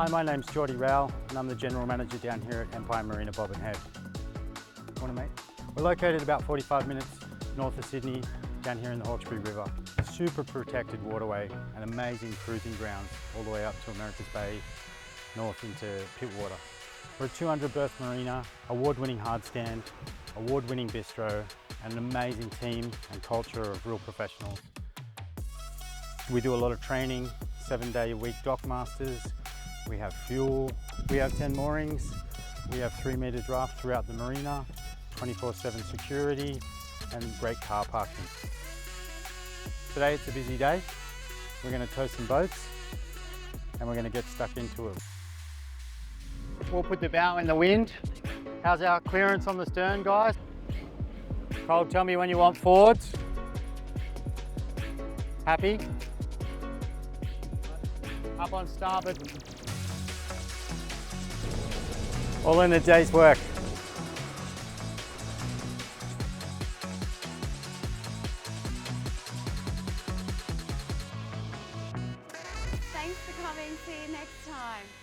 Hi, my name's Geordie Rao and I'm the General Manager down here at Empire Marina Bobbin Head. Morning, mate. We're located about 45 minutes north of Sydney, down here in the Hawkesbury River. A super protected waterway and amazing cruising grounds all the way up to America's Bay, north into Pittwater. We're a 200 berth marina, award-winning hardstand, award-winning bistro, and an amazing team and culture of real professionals. We do a lot of training, 7-day-a-week dock masters. We have fuel, we have 10 moorings, we have 3-metre draft throughout the marina, 24/7 security, and great car parking. Today it's a busy day. We're going to tow some boats and we're going to get stuck into it. We'll put the bow in the wind. How's our clearance on the stern, guys? Cole, tell me when you want forwards. Happy? Up on starboard. All in a day's work. Thanks for coming. See you next time.